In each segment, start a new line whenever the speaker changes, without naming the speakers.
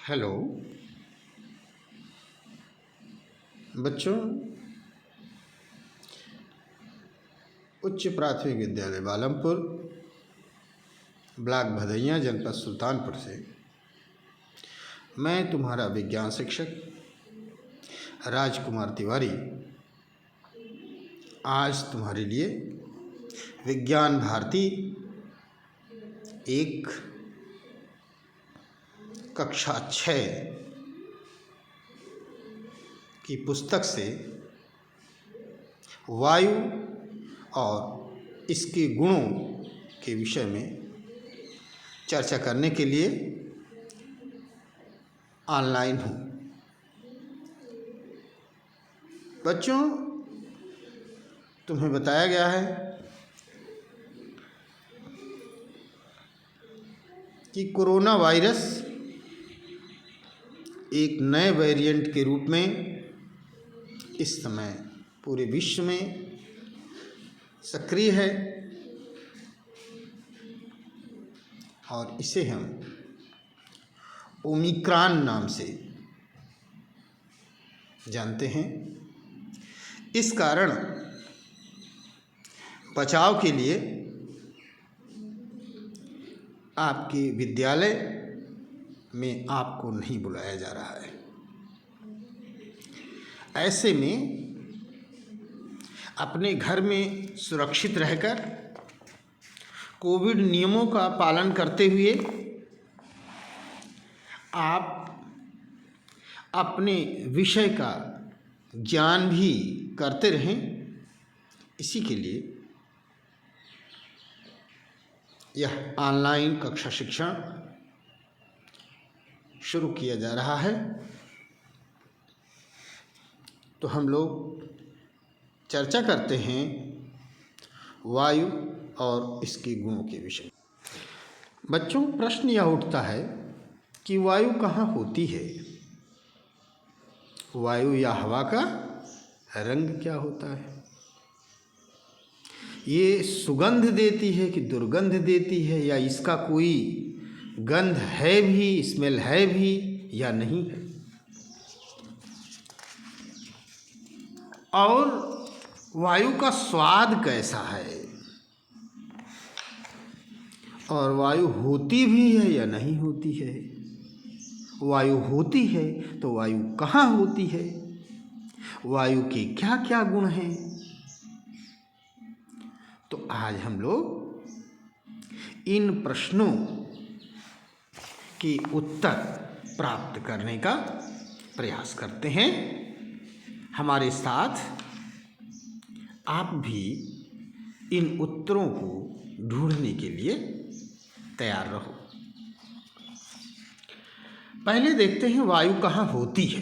Hello बच्चों, उच्च प्राथमिक विद्यालय बालमपुर, ब्लॉक भदैया, जनपद सुल्तानपुर से मैं तुम्हारा विज्ञान शिक्षक राजकुमार तिवारी आज तुम्हारे लिए विज्ञान भारती एक कक्षा 6 की पुस्तक से वायु और इसके गुणों के विषय में चर्चा करने के लिए ऑनलाइन हूँ। बच्चों, तुम्हें बताया गया है कि कोरोना वायरस एक नए वेरिएंट के रूप में इस समय पूरे विश्व में सक्रिय है और इसे हम ओमिक्रॉन नाम से जानते हैं। इस कारण बचाव के लिए आपके विद्यालय में आपको नहीं बुलाया जा रहा है। ऐसे में अपने घर में सुरक्षित रहकर कोविड नियमों का पालन करते हुए आप अपने विषय का ज्ञान भी करते रहें। इसी के लिए यह ऑनलाइन कक्षा शिक्षण शुरू किया जा रहा है। तो हम लोग चर्चा करते हैं वायु और इसके गुणों के विषय। बच्चों, प्रश्न यह उठता है कि वायु कहाँ होती है? वायु या हवा का रंग क्या होता है? ये सुगंध देती है कि दुर्गंध देती है, या इसका कोई गंध है भी, स्मेल है भी या नहीं है? और वायु का स्वाद कैसा है? और वायु होती भी है या नहीं होती है? वायु होती है तो वायु कहाँ होती है? वायु के क्या क्या गुण हैं? तो आज हम लोग इन प्रश्नों के उत्तर प्राप्त करने का प्रयास करते हैं। हमारे साथ आप भी इन उत्तरों को ढूंढने के लिए तैयार रहो। पहले देखते हैं वायु कहाँ होती है।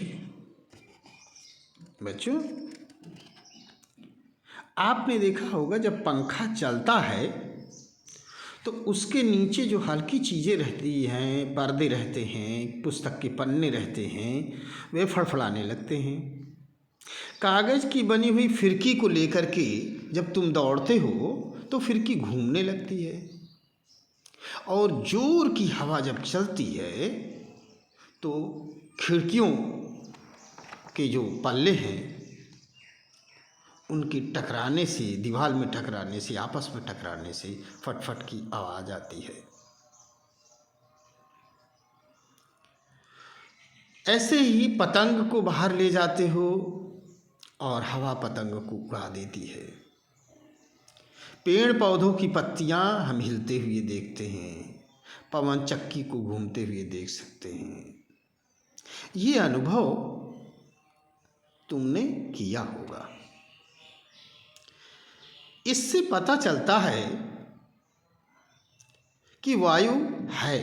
बच्चों, आपने देखा होगा जब पंखा चलता है तो उसके नीचे जो हल्की चीज़ें रहती हैं, पर्दे रहते हैं, पुस्तक के पन्ने रहते हैं, वे फड़फड़ाने लगते हैं। कागज़ की बनी हुई फिरकी को लेकर के जब तुम दौड़ते हो तो फिरकी घूमने लगती है, और जोर की हवा जब चलती है तो खिड़कियों के जो पल्ले हैं उनकी टकराने से, दीवार में टकराने से, आपस में टकराने से फटफट की आवाज़ आती है। ऐसे ही पतंग को बाहर ले जाते हो और हवा पतंग को उड़ा देती है। पेड़ पौधों की पत्तियां हम हिलते हुए देखते हैं, पवन चक्की को घूमते हुए देख सकते हैं। ये अनुभव तुमने किया होगा। इससे पता चलता है कि वायु है।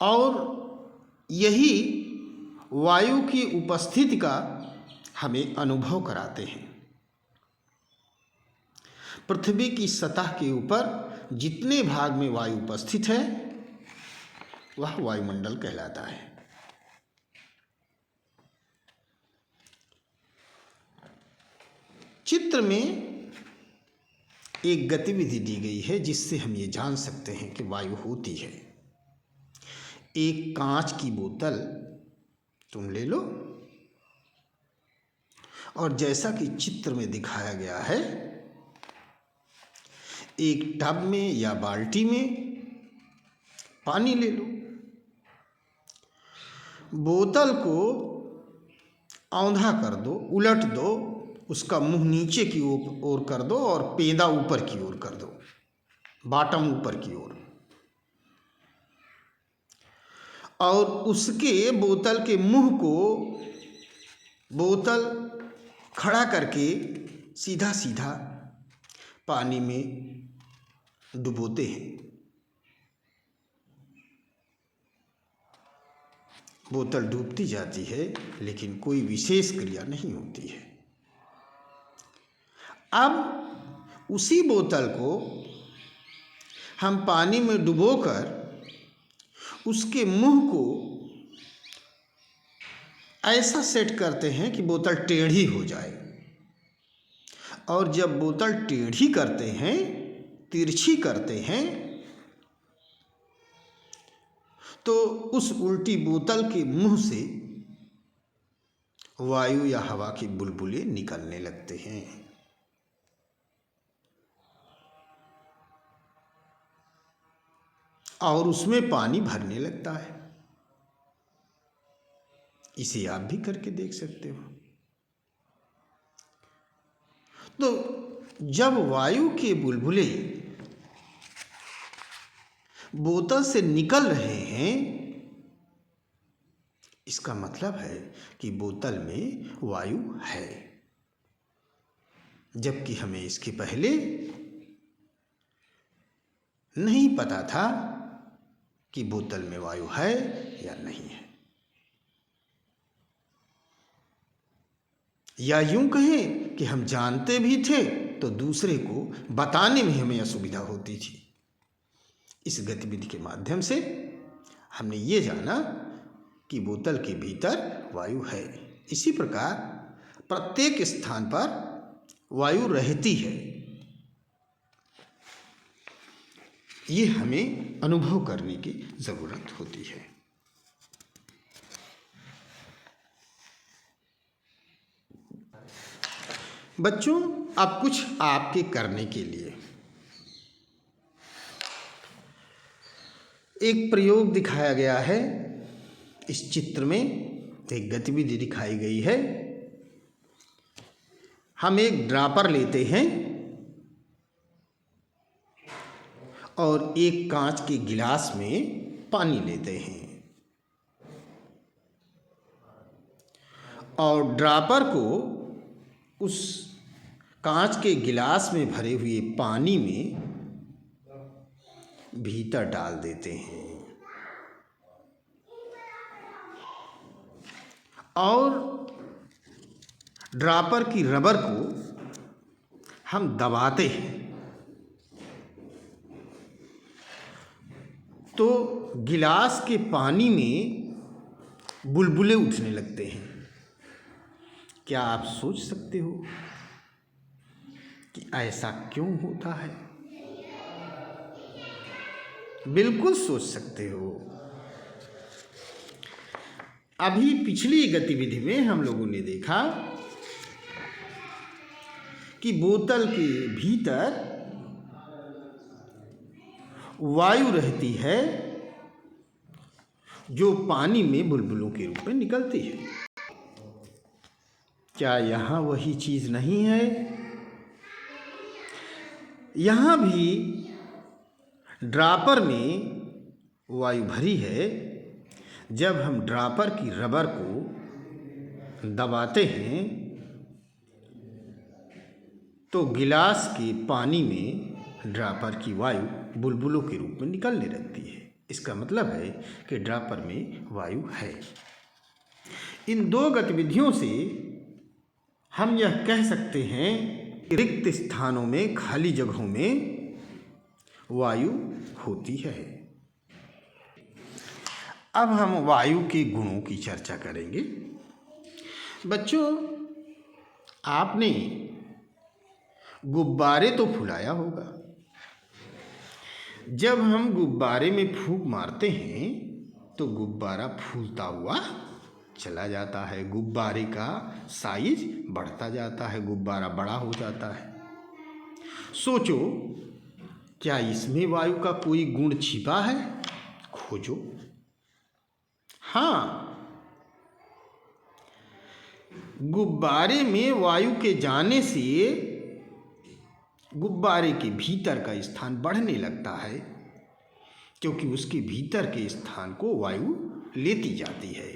और यही वायु की उपस्थिति का हमें अनुभव कराते हैं। पृथ्वी की सतह के ऊपर जितने भाग में वायु उपस्थित है वह वायुमंडल कहलाता है। चित्र में एक गतिविधि दी गई है जिससे हम ये जान सकते हैं कि वायु होती है। एक कांच की बोतल तुम ले लो और जैसा कि चित्र में दिखाया गया है, एक टब में या बाल्टी में पानी ले लो। बोतल को औंधा कर दो, उलट दो, उसका मुंह नीचे की ओर कर दो और पेंदा ऊपर की ओर कर दो, बॉटम ऊपर की ओर, और उसके बोतल के मुंह को बोतल खड़ा करके सीधा सीधा पानी में डुबोते हैं। बोतल डूबती जाती है लेकिन कोई विशेष क्रिया नहीं होती है। अब उसी बोतल को हम पानी में डुबोकर उसके मुंह को ऐसा सेट करते हैं कि बोतल टेढ़ी हो जाए, और जब बोतल टेढ़ी करते हैं, तिरछी करते हैं, तो उस उल्टी बोतल के मुंह से वायु या हवा के बुलबुले निकलने लगते हैं। और उसमें पानी भरने लगता है। इसे आप भी करके देख सकते हो। तो जब वायु के बुलबुले बोतल से निकल रहे हैं, इसका मतलब है कि बोतल में वायु है, जबकि हमें इसके पहले नहीं पता था कि बोतल में वायु है या नहीं है। या यूं कहें कि हम जानते भी थे तो दूसरे को बताने में हमें असुविधा होती थी। इस गतिविधि के माध्यम से हमने ये जाना कि बोतल के भीतर वायु है। इसी प्रकार प्रत्येक स्थान पर वायु रहती है, ये हमें अनुभव करने की ज़रूरत होती है। बच्चों, अब कुछ आपके करने के लिए एक प्रयोग दिखाया गया है। इस चित्र में एक गतिविधि दिखाई गई है। हम एक ड्रॉपर लेते हैं और एक कांच के गिलास में पानी लेते हैं और ड्रॉपर को उस कांच के गिलास में भरे हुए पानी में भीतर डाल देते हैं और ड्रॉपर की रबर को हम दबाते हैं तो गिलास के पानी में बुलबुले उठने लगते हैं। क्या आप सोच सकते हो कि ऐसा क्यों होता है? बिल्कुल सोच सकते हो। अभी पिछली गतिविधि में हम लोगों ने देखा कि बोतल के भीतर वायु रहती है जो पानी में बुलबुलों के रूप में निकलती है। क्या यहाँ वही चीज़ नहीं है? यहाँ भी ड्रॉपर में वायु भरी है। जब हम ड्रॉपर की रबर को दबाते हैं तो गिलास के पानी में ड्रॉपर की वायु बुलबुलों के रूप में निकलने लगती है। इसका मतलब है कि ड्रॉपर में वायु है। इन दो गतिविधियों से हम यह कह सकते हैं कि रिक्त स्थानों में, खाली जगहों में वायु होती है। अब हम वायु के गुणों की चर्चा करेंगे। बच्चों, आपने गुब्बारे तो फुलाया होगा। जब हम गुब्बारे में फूंक मारते हैं तो गुब्बारा फूलता हुआ चला जाता है, गुब्बारे का साइज बढ़ता जाता है, गुब्बारा बड़ा हो जाता है। सोचो, क्या इसमें वायु का कोई गुण छिपा है? खोजो। हाँ, गुब्बारे में वायु के जाने से गुब्बारे के भीतर का स्थान बढ़ने लगता है, क्योंकि उसके भीतर के स्थान को वायु लेती जाती है।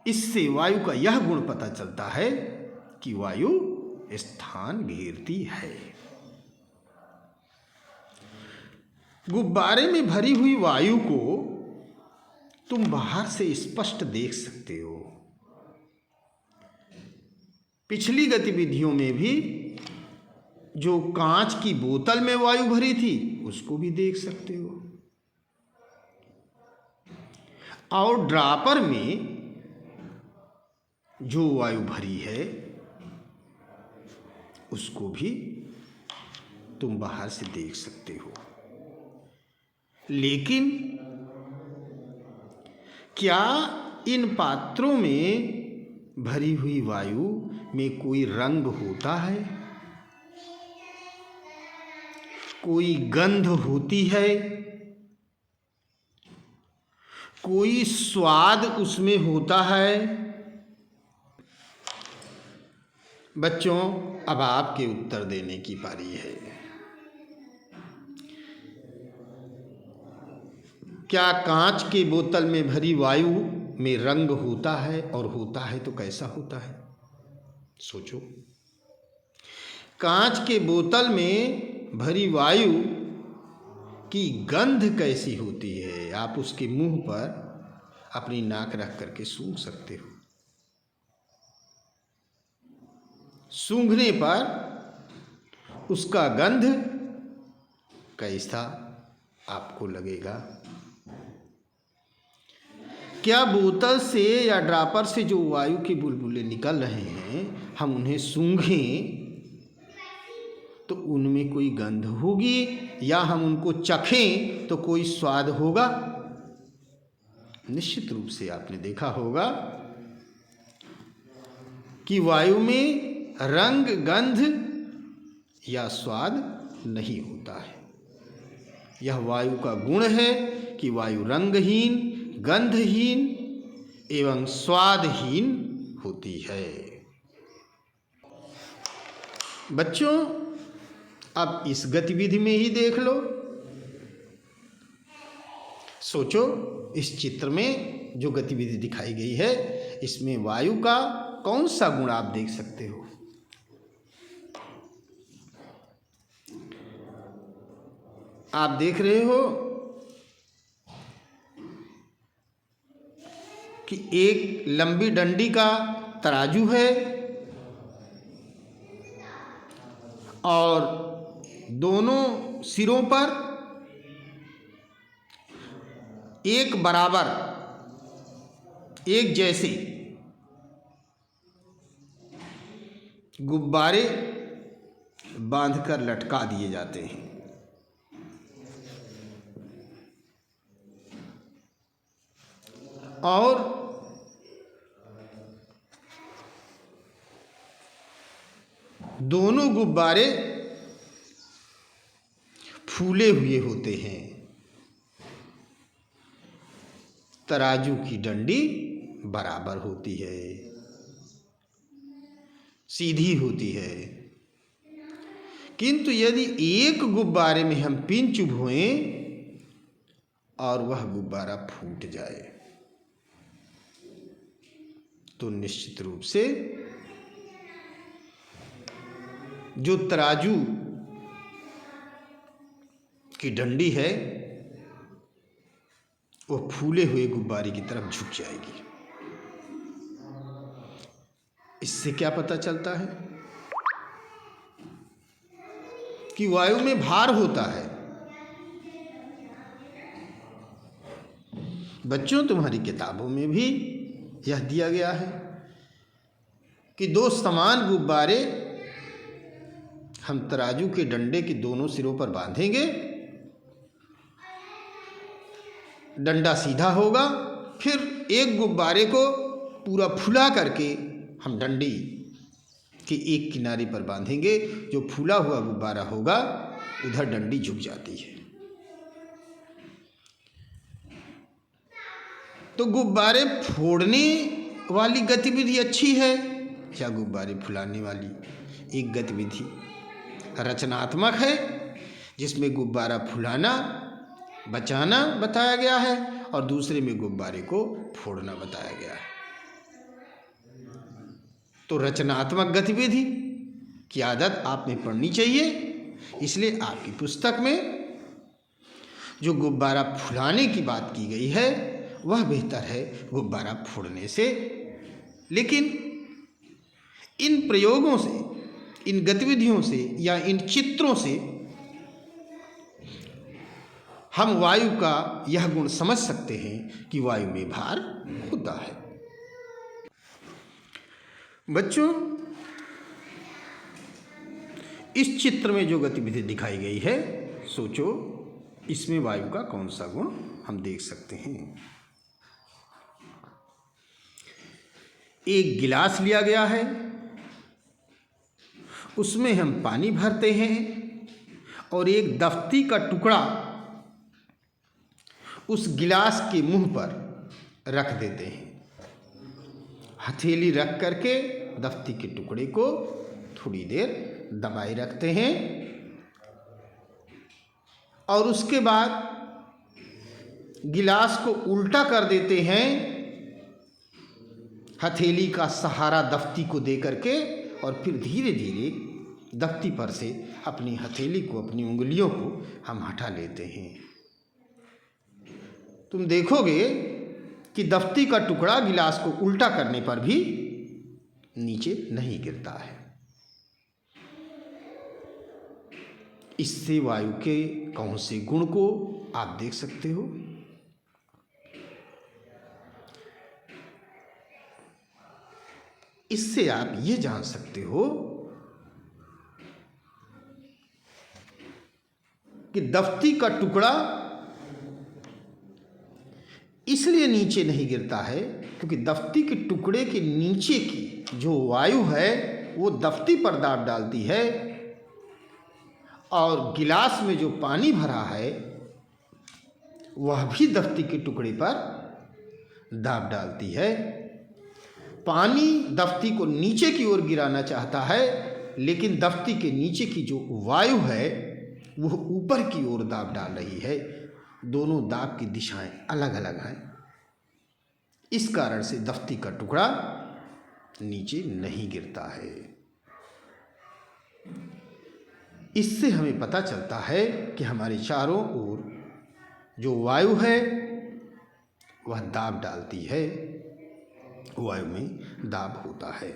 इससे वायु का यह गुण पता चलता है कि वायु स्थान घेरती है। गुब्बारे में भरी हुई वायु को तुम बाहर से स्पष्ट देख सकते हो। पिछली गतिविधियों में भी जो कांच की बोतल में वायु भरी थी उसको भी देख सकते हो, और ड्रापर में जो वायु भरी है उसको भी तुम बाहर से देख सकते हो। लेकिन क्या इन पात्रों में भरी हुई वायु में कोई रंग होता है? कोई गंध होती है? कोई स्वाद उसमें होता है? बच्चों, अब आपके उत्तर देने की पारी है। क्या कांच की बोतल में भरी वायु में रंग होता है? और होता है तो कैसा होता है? सोचो। कांच के बोतल में भरी वायु की गंध कैसी होती है? आप उसके मुंह पर अपनी नाक रख करके सूंघ सकते हो। सूंघने पर उसका गंध कैसा आपको लगेगा? क्या बोतल से या ड्रापर से जो वायु के बुलबुले निकल रहे हैं, हम उन्हें सूंघें तो उनमें कोई गंध होगी, या हम उनको चखें तो कोई स्वाद होगा? निश्चित रूप से आपने देखा होगा कि वायु में रंग, गंध या स्वाद नहीं होता है। यह वायु का गुण है कि वायु रंगहीन, गंधहीन एवं स्वादहीन होती है। बच्चों, अब इस गतिविधि में ही देख लो। सोचो, इस चित्र में जो गतिविधि दिखाई गई है इसमें वायु का कौन सा गुण आप देख सकते हो? आप देख रहे हो कि एक लंबी डंडी का तराजू है और दोनों सिरों पर एक बराबर, एक जैसे गुब्बारे बांधकर लटका दिए जाते हैं। और दोनों गुब्बारे फूले हुए होते हैं। तराजू की डंडी बराबर होती है, सीधी होती है। किंतु यदि एक गुब्बारे में हम पिन चुभोएं और वह गुब्बारा फूट जाए तो निश्चित रूप से जो तराजू की डंडी है वो फूले हुए गुब्बारे की तरफ झुक जाएगी। इससे क्या पता चलता है कि वायु में भार होता है। बच्चों, तुम्हारी किताबों में भी यह दिया गया है कि दो समान गुब्बारे हम तराजू के डंडे के दोनों सिरों पर बांधेंगे, डंडा सीधा होगा, फिर एक गुब्बारे को पूरा फुला करके हम डंडी के एक किनारे पर बांधेंगे। जो फूला हुआ गुब्बारा होगा उधर डंडी झुक जाती है। तो गुब्बारे फोड़ने वाली गतिविधि अच्छी है या गुब्बारे फुलाने वाली? एक गतिविधि रचनात्मक है जिसमें गुब्बारा फुलाना बचाना बताया गया है और दूसरे में गुब्बारे को फोड़ना बताया गया है। तो रचनात्मक गतिविधि की आदत आप में पड़नी चाहिए, इसलिए आपकी पुस्तक में जो गुब्बारा फुलाने की बात की गई है वह बेहतर है गुब्बारा फोड़ने से। लेकिन इन प्रयोगों से, इन गतिविधियों से या इन चित्रों से हम वायु का यह गुण समझ सकते हैं कि वायु में भार होता है। बच्चों, इस चित्र में जो गतिविधि दिखाई गई है, सोचो इसमें वायु का कौन सा गुण हम देख सकते हैं। एक गिलास लिया गया है, उसमें हम पानी भरते हैं और एक दफ्ती का टुकड़ा उस गिलास के मुंह पर रख देते हैं। हथेली रख करके दफ्ती के टुकड़े को थोड़ी देर दबाए रखते हैं और उसके बाद गिलास को उल्टा कर देते हैं, हथेली का सहारा दफ्ती को दे करके, और फिर धीरे धीरे दफ्ती पर से अपनी हथेली को, अपनी उंगलियों को हम हटा लेते हैं। तुम देखोगे कि दफ्ती का टुकड़ा गिलास को उल्टा करने पर भी नीचे नहीं गिरता है। इससे वायु के कौन से गुण को आप देख सकते हो? इससे आप ये जान सकते हो कि दफ्ती का टुकड़ा इसलिए नीचे नहीं गिरता है क्योंकि दफ्ती के टुकड़े के नीचे की जो वायु है वो दफ्ती पर दाब डालती है और गिलास में जो पानी भरा है वह भी दफ्ती के टुकड़े पर दाब डालती है। पानी दफ्ती को नीचे की ओर गिराना चाहता है, लेकिन दफ्ती के नीचे की जो वायु है वह ऊपर की ओर दाब डाल रही है। दोनों दाब की दिशाएं अलग अलग हैं। इस कारण से दफ्ती का टुकड़ा नीचे नहीं गिरता है। इससे हमें पता चलता है कि हमारे चारों ओर जो वायु है वह दाब डालती है, वायु में दाब होता है।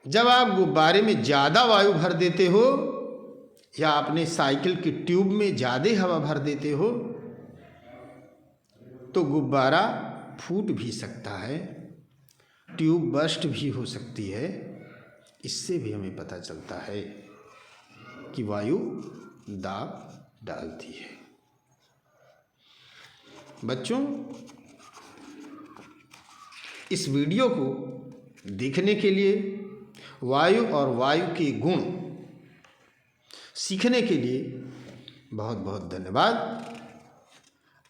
जब आप गुब्बारे में ज़्यादा वायु भर देते हो या अपने साइकिल की ट्यूब में ज़्यादा हवा भर देते हो तो गुब्बारा फूट भी सकता है, ट्यूब बर्स्ट भी हो सकती है। इससे भी हमें पता चलता है कि वायु दाब डालती है। बच्चों, इस वीडियो को देखने के लिए, वायु और वायु के गुण सीखने के लिए बहुत बहुत धन्यवाद।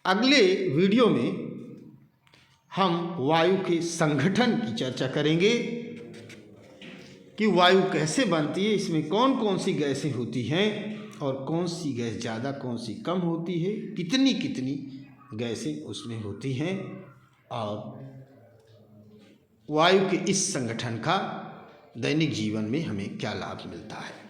अगले वीडियो में हम वायु के संगठन की चर्चा करेंगे कि वायु कैसे बनती है, इसमें कौन कौन सी गैसें होती हैं और कौन सी गैस ज़्यादा कौन सी कम होती है, कितनी कितनी गैसें उसमें होती हैं और वायु के इस संगठन का दैनिक जीवन में हमें क्या लाभ मिलता है।